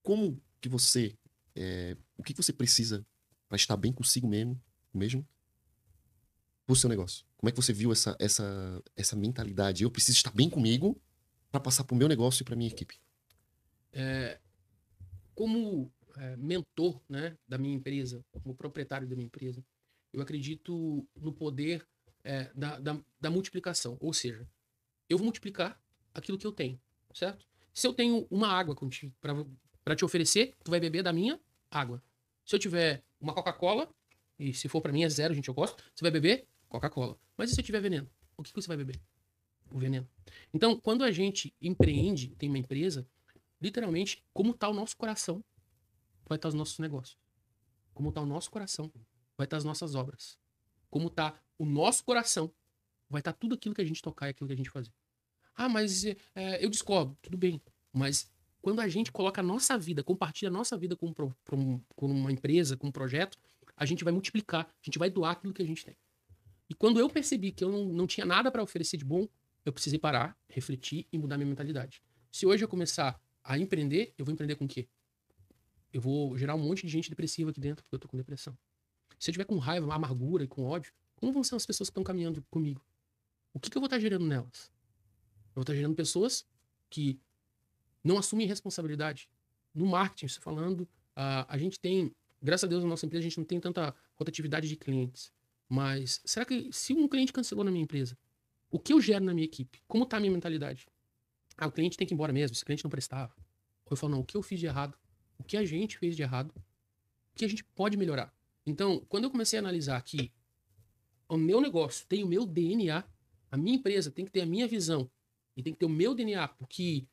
como que você... o que que você precisa para estar bem consigo mesmo pro seu negócio? Como é que você viu essa mentalidade? Eu preciso estar bem comigo para passar pro meu negócio e pra minha equipe. Como mentor, né, da minha empresa, como proprietário da minha empresa, eu acredito no poder da multiplicação. Ou seja, eu vou multiplicar aquilo que eu tenho, certo? Se eu tenho uma água para te oferecer, tu vai beber da minha água. Se eu tiver uma Coca-Cola, e se for para mim é zero, gente, eu gosto, você vai beber Coca-Cola. Mas e se eu tiver veneno? O que você vai beber? O veneno. Então, quando a gente empreende, tem uma empresa, literalmente, como está o nosso coração, vai estar os nossos negócios. Como está o nosso coração, vai estar as nossas obras. Como está o nosso coração, vai estar tudo aquilo que a gente tocar e aquilo que a gente fazer. Ah, mas eu discordo. Tudo bem. Mas quando a gente coloca a nossa vida, compartilha a nossa vida com uma empresa, com um projeto, a gente vai multiplicar, a gente vai doar aquilo que a gente tem. E quando eu percebi que eu não tinha nada para oferecer de bom, eu precisei parar, refletir e mudar minha mentalidade. Se hoje eu começar a empreender, eu vou empreender com o quê? Eu vou gerar um monte de gente depressiva aqui dentro, porque eu tô com depressão. Se eu tiver com raiva, amargura e com ódio, como vão ser as pessoas que estão caminhando comigo? O que eu vou estar gerando nelas? Eu vou estar gerando pessoas que não assumem responsabilidade. No marketing, você falando, a gente tem, graças a Deus, na nossa empresa, a gente não tem tanta rotatividade de clientes. Mas será que se um cliente cancelou na minha empresa, o que eu gero na minha equipe? Como está a minha mentalidade? Ah, o cliente tem que ir embora mesmo, esse cliente não prestava. Ou eu falo, não, o que eu fiz de errado? O que a gente fez de errado? O que a gente pode melhorar? Então, quando eu comecei a analisar que o meu negócio tem o meu DNA, a minha empresa tem que ter a minha visão e tem que ter o meu DNA, porque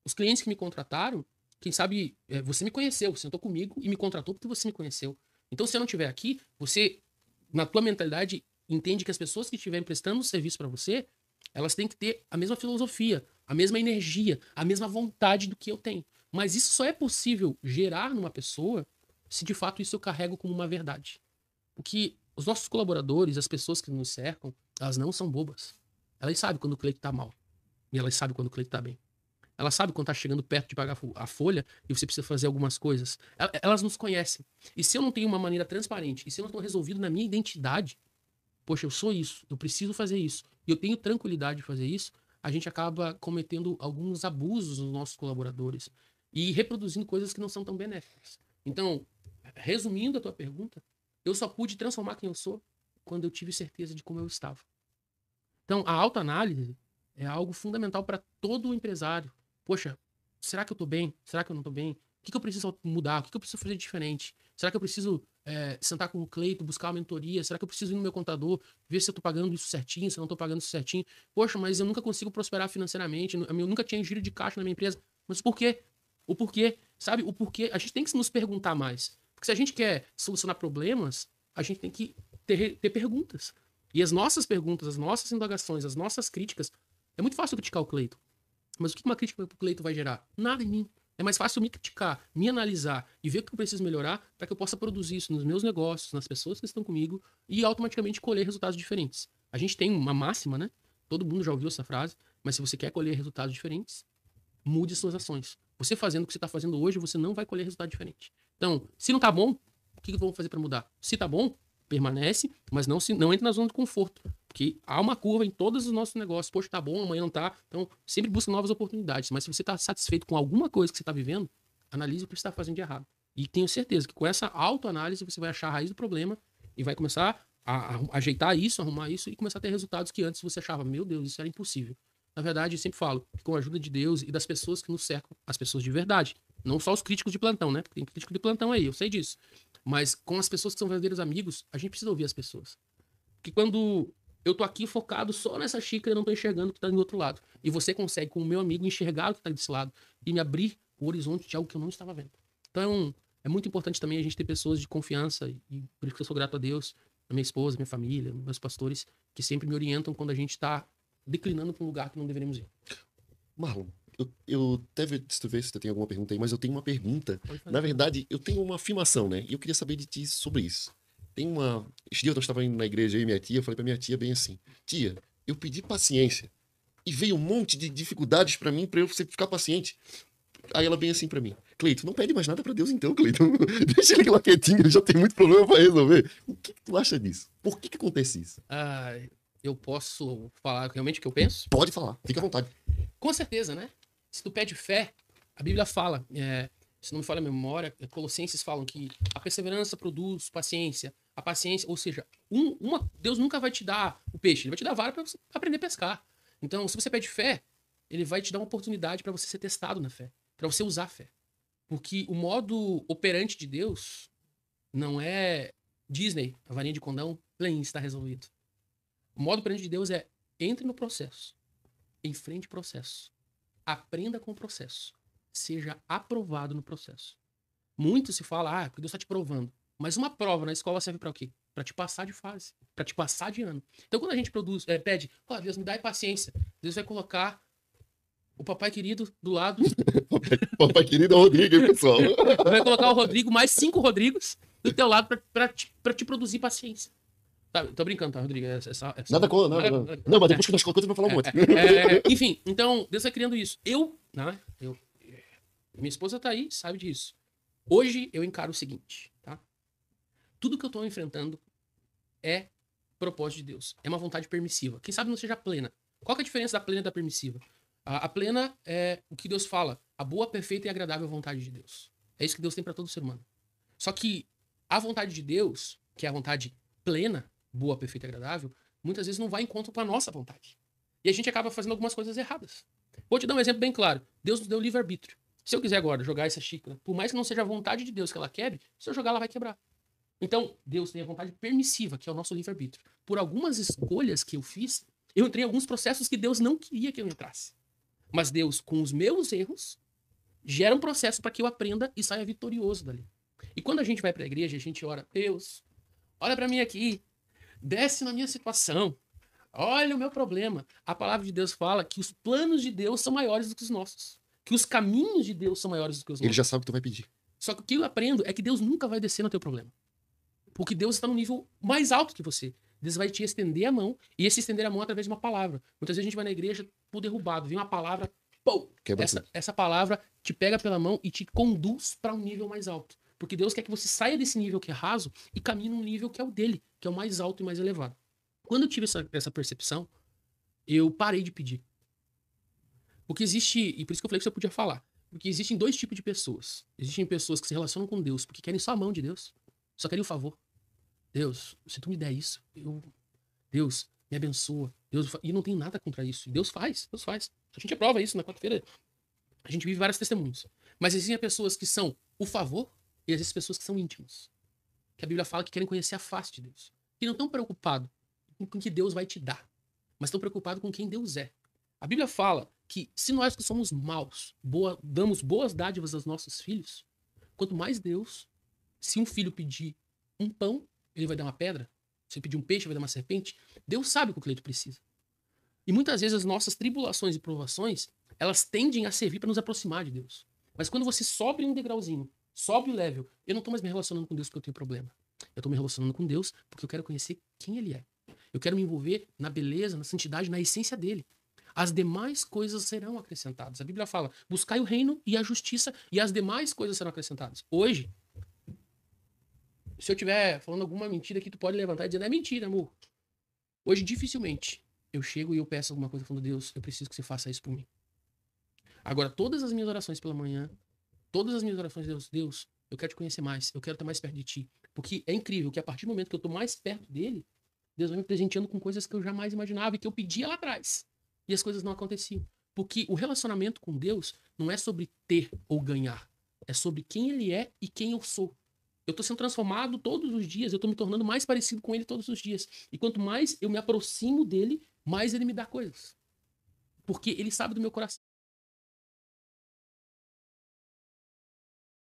os clientes que me contrataram, quem sabe você me conheceu, você sentou comigo e me contratou porque você me conheceu. Então, se eu não estiver aqui, você, na tua mentalidade, entende que as pessoas que estiverem prestando serviço para você, elas têm que ter a mesma filosofia, a mesma energia, a mesma vontade do que eu tenho. Mas isso só é possível gerar numa pessoa se de fato isso eu carrego como uma verdade. Porque os nossos colaboradores, as pessoas que nos cercam, elas não são bobas. Elas sabem quando o cliente tá mal. E elas sabem quando o cliente tá bem. Elas sabem quando tá chegando perto de pagar a folha e você precisa fazer algumas coisas. Elas nos conhecem. E se eu não tenho uma maneira transparente, e se eu não estou resolvido na minha identidade, poxa, eu sou isso, eu preciso fazer isso, e eu tenho tranquilidade de fazer isso, a gente acaba cometendo alguns abusos nos nossos colaboradores e reproduzindo coisas que não são tão benéficas. Então, resumindo a tua pergunta, eu só pude transformar quem eu sou quando eu tive certeza de como eu estava. Então, a autoanálise é algo fundamental para todo empresário. Poxa, será que eu estou bem? Será que eu não estou bem? O que eu preciso mudar? O que eu preciso fazer diferente? Será que eu preciso sentar com o Cleito, buscar uma mentoria? Será que eu preciso ir no meu contador, ver se eu estou pagando isso certinho, se eu não estou pagando isso certinho? Poxa, mas eu nunca consigo prosperar financeiramente, eu nunca tinha giro de caixa na minha empresa. Mas por quê? O porquê? Sabe? O porquê? A gente tem que nos perguntar mais. Porque se a gente quer solucionar problemas, a gente tem que ter perguntas. E as nossas perguntas, as nossas indagações, as nossas críticas, é muito fácil criticar o Cleito. Mas o que uma crítica pro Cleito vai gerar? Nada em mim. É mais fácil me criticar, me analisar e ver o que eu preciso melhorar para que eu possa produzir isso nos meus negócios, nas pessoas que estão comigo e automaticamente colher resultados diferentes. A gente tem uma máxima, né? Todo mundo já ouviu essa frase, mas se você quer colher resultados diferentes, mude suas ações. Você fazendo o que você está fazendo hoje, você não vai colher resultado diferente. Então, se não tá bom, o que eu vou fazer para mudar? Se tá bom, permanece, mas não entre na zona de conforto. Porque há uma curva em todos os nossos negócios. Poxa, tá bom, amanhã não tá. Então, sempre busca novas oportunidades. Mas se você está satisfeito com alguma coisa que você está vivendo, analise o que você está fazendo de errado. E tenho certeza que com essa autoanálise você vai achar a raiz do problema e vai começar a ajeitar isso, arrumar isso e começar a ter resultados que antes você achava, meu Deus, isso era impossível. Na verdade, eu sempre falo que com a ajuda de Deus e das pessoas que nos cercam, as pessoas de verdade, não só os críticos de plantão, né? Porque tem crítico de plantão aí, eu sei disso. Mas com as pessoas que são verdadeiros amigos, a gente precisa ouvir as pessoas. Porque quando eu tô aqui focado só nessa xícara, eu não tô enxergando o que tá do outro lado. E você consegue, com o meu amigo, enxergar o que tá desse lado e me abrir o horizonte de algo que eu não estava vendo. Então, é muito importante também a gente ter pessoas de confiança e por isso que eu sou grato a Deus, a minha esposa, minha família, meus pastores, que sempre me orientam quando a gente tá declinando para um lugar que não deveríamos ir. Marlon, eu até ver se tu vê se tu tem alguma pergunta aí, mas eu tenho uma pergunta. Pode fazer, Na pode. verdade, eu tenho uma afirmação, né? E eu queria saber de ti sobre isso. Tem uma. Esse dia eu estava indo na igreja, eu e minha tia, eu falei pra minha tia bem assim: Tia, eu pedi paciência e veio um monte de dificuldades pra mim pra eu ficar paciente. Aí ela vem assim pra mim: Cleiton, não pede mais nada pra Deus então, Cleiton. Deixa ele lá quietinho, ele já tem muito problema pra resolver. O que tu acha disso? Por que acontece isso? Ah, eu posso falar realmente o que eu penso? Pode falar, fica à vontade. Com certeza, né? Se tu pede fé, a Bíblia fala, se não me falha a memória, Colossenses falam que a perseverança produz paciência. A paciência, ou seja, Deus nunca vai te dar o peixe, ele vai te dar a vara para você aprender a pescar. Então, se você pede fé, ele vai te dar uma oportunidade para você ser testado na fé, para você usar a fé. Porque o modo operante de Deus não é Disney, a varinha de condão, plim, está resolvido. O modo operante de Deus é entre no processo, enfrente o processo, aprenda com o processo, seja aprovado no processo. Muito se fala, porque Deus está te provando. Mas uma prova na escola serve para o quê? Para te passar de fase, para te passar de ano. Então, quando a gente pede, Deus me dá paciência, Deus vai colocar o papai querido do lado. Papai querido é o Rodrigo, hein, pessoal? Vai colocar o Rodrigo, mais 5 Rodrigos do teu lado para te produzir paciência. Tá, tô brincando, tá, Rodrigo? Nada contra, nada. Não, mas depois que nós colocamos, vai falar um monte. Enfim, então, Deus vai criando isso. Minha esposa tá aí, sabe disso. Hoje eu encaro o seguinte, tá? Tudo que eu tô enfrentando é propósito de Deus. É uma vontade permissiva. Quem sabe não seja plena. Qual que é a diferença da plena e da permissiva? A plena é o que Deus fala. A boa, perfeita e agradável vontade de Deus. É isso que Deus tem para todo ser humano. Só que a vontade de Deus, que é a vontade plena, boa, perfeita e agradável, muitas vezes não vai em conta com a nossa vontade. E a gente acaba fazendo algumas coisas erradas. Vou te dar um exemplo bem claro. Deus nos deu livre-arbítrio. Se eu quiser agora jogar essa xícara, por mais que não seja a vontade de Deus que ela quebre, se eu jogar, ela vai quebrar. Então, Deus tem a vontade permissiva, que é o nosso livre-arbítrio. Por algumas escolhas que eu fiz, eu entrei em alguns processos que Deus não queria que eu entrasse. Mas Deus, com os meus erros, gera um processo para que eu aprenda e saia vitorioso dali. E quando a gente vai para a igreja, a gente ora, Deus, olha para mim aqui, desce na minha situação, olha o meu problema. A palavra de Deus fala que os planos de Deus são maiores do que os nossos. Que os caminhos de Deus são maiores do que os nossos. Ele já sabe o que tu vai pedir. Só que o que eu aprendo é que Deus nunca vai descer no teu problema. Porque Deus está num nível mais alto que você. Deus vai te estender a mão, e esse estender a mão através de uma palavra. Muitas vezes a gente vai na igreja por derrubado, vem uma palavra, pô! Essa palavra te pega pela mão e te conduz para um nível mais alto. Porque Deus quer que você saia desse nível que é raso e caminhe num nível que é o dele, que é o mais alto e mais elevado. Quando eu tive essa percepção, eu parei de pedir. Porque existe, e por isso que eu falei que você podia falar, porque existem 2 tipos de pessoas. Existem pessoas que se relacionam com Deus porque querem só a mão de Deus, só querem o favor. Deus, se tu me der isso, Deus, me abençoa. E não tem nada contra isso. E Deus faz. A gente aprova isso na quarta-feira. A gente vive vários testemunhos. Mas existem pessoas que são o favor e existem pessoas que são íntimos. Que a Bíblia fala que querem conhecer a face de Deus. Que não estão preocupados com o que Deus vai te dar, mas estão preocupados com quem Deus é. A Bíblia fala que se nós que somos maus damos boas dádivas aos nossos filhos, quanto mais Deus, se um filho pedir um pão, ele vai dar uma pedra. Se ele pedir um peixe, vai dar uma serpente. Deus sabe o que o Cleito precisa. E muitas vezes as nossas tribulações e provações, elas tendem a servir para nos aproximar de Deus. Mas quando você sobe um degrauzinho, sobe o level, eu não estou mais me relacionando com Deus porque eu tenho problema. Eu estou me relacionando com Deus porque eu quero conhecer quem Ele é. Eu quero me envolver na beleza, na santidade, na essência dele. As demais coisas serão acrescentadas. A Bíblia fala, buscai o reino e a justiça e as demais coisas serão acrescentadas. Hoje, se eu estiver falando alguma mentira aqui, tu pode levantar e dizer, não é mentira, amor. Hoje, dificilmente, eu chego e eu peço alguma coisa falando, Deus, eu preciso que você faça isso por mim. Agora, todas as minhas orações pela manhã, todas as minhas orações, Deus, eu quero te conhecer mais, eu quero estar mais perto de ti. Porque é incrível que a partir do momento que eu estou mais perto dele, Deus vai me presenteando com coisas que eu jamais imaginava e que eu pedia lá atrás. E as coisas não aconteciam. Porque o relacionamento com Deus não é sobre ter ou ganhar. É sobre quem ele é e quem eu sou. Eu estou sendo transformado todos os dias, eu estou me tornando mais parecido com ele todos os dias. E quanto mais eu me aproximo dele, mais ele me dá coisas. Porque ele sabe do meu coração.